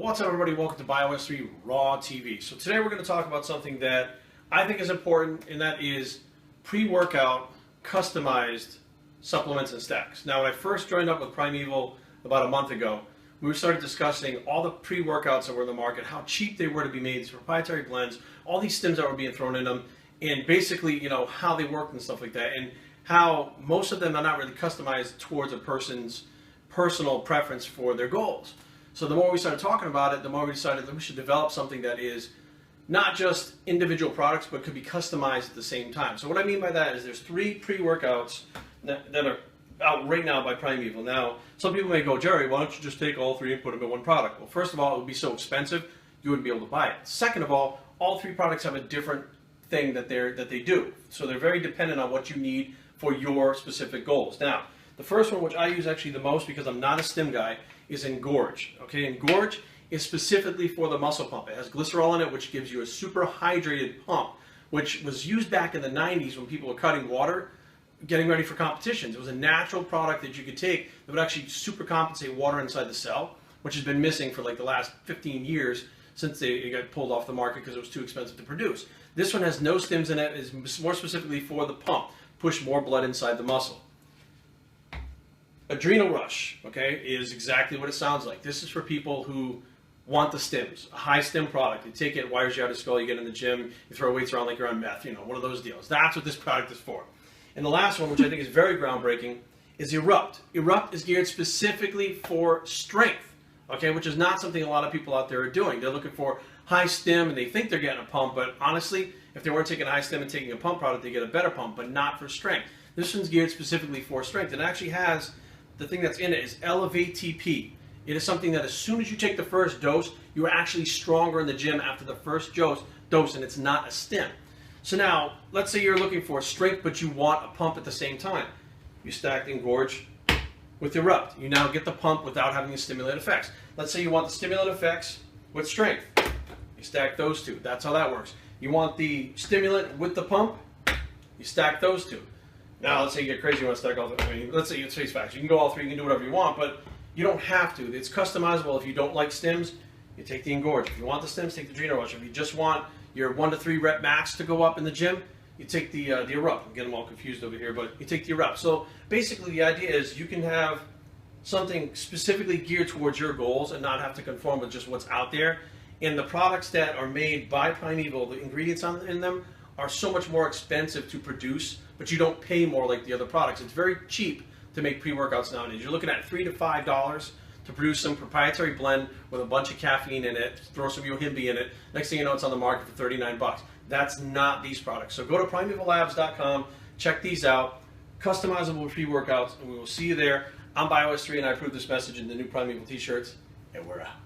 What's up, everybody? Welcome to Bios3 Raw TV. So today we're going to talk about something that I think is important, and that is pre-workout customized supplements and stacks. Now, when I first joined up with Primeval about a month ago, we started discussing all the pre-workouts that were in the market, how cheap they were to be made, these proprietary blends, all these stims that were being thrown in them, and basically, how they worked and stuff like that, and how most of them are not really customized towards a person's personal preference for their goals. So the more we started talking about it, the more we decided that we should develop something that is not just individual products, but could be customized at the same time. So what I mean by that is there's 3 pre-workouts that are out right now by Primeval. Now, some people may go, Jerry, why don't you just take all 3 and put them in one product? Well, first of all, it would be so expensive, you wouldn't be able to buy it. Second of all 3 products have a different thing that they do. So they're very dependent on what you need for your specific goals. Now, the first one, which I use actually the most because I'm not a stim guy, is Engorge. Okay, Engorge is specifically for the muscle pump. It has glycerol in it, which gives you a super hydrated pump, which was used back in the 90s when people were cutting water, getting ready for competitions. It was a natural product that you could take that would actually super compensate water inside the cell, which has been missing for like the last 15 years since it got pulled off the market because it was too expensive to produce. This one has no stims in it. It is more specifically for the pump, push more blood inside the muscle. Adrenal Rush, okay, is exactly what it sounds like. This is for people who want the stims, a high stim product. You take it, wires you out of skull, you get in the gym, you throw weights around like you're on meth, one of those deals. That's what this product is for. And the last one, which I think is very groundbreaking, is Erupt. Erupt is geared specifically for strength, okay, which is not something a lot of people out there are doing. They're looking for high stim and they think they're getting a pump, but honestly, if they weren't taking a high stim and taking a pump product, they get a better pump, but not for strength. This one's geared specifically for strength. It actually has, the thing that's in it is Elevate TP. It is something that as soon as you take the first dose, you are actually stronger in the gym after the first dose, and it's not a stim. So now, let's say you're looking for strength, but you want a pump at the same time. You stack the Engorge with Erupt. You now get the pump without having the stimulant effects. Let's say you want the stimulant effects with strength. You stack those 2. That's how that works. You want the stimulant with the pump, you stack those 2. Now, let's say you get crazy, you want to stack all 3. Let's say it's face facts. You can go all 3, you can do whatever you want, but you don't have to. It's customizable. If you don't like stims, you take the Engorge. If you want the stims, take the Adrenal Rush. If you just want your 1 to 3 rep max to go up in the gym, you take the Erupt. I'm getting them all confused over here, but you take the Erupt. So basically, the idea is you can have something specifically geared towards your goals and not have to conform with just what's out there. And the products that are made by Primeval, the ingredients in them are so much more expensive to produce, but you don't pay more like the other products. It's very cheap to make pre-workouts nowadays. You're looking at $3 to $5 to produce some proprietary blend with a bunch of caffeine in it, throw some yohimbe in it. Next thing you know, it's on the market for $39. That's not these products. So go to primevallabs.com, check these out, customizable pre-workouts, and we will see you there. I'm Bios3, and I approve this message in the new Primeval t-shirts, and we're out.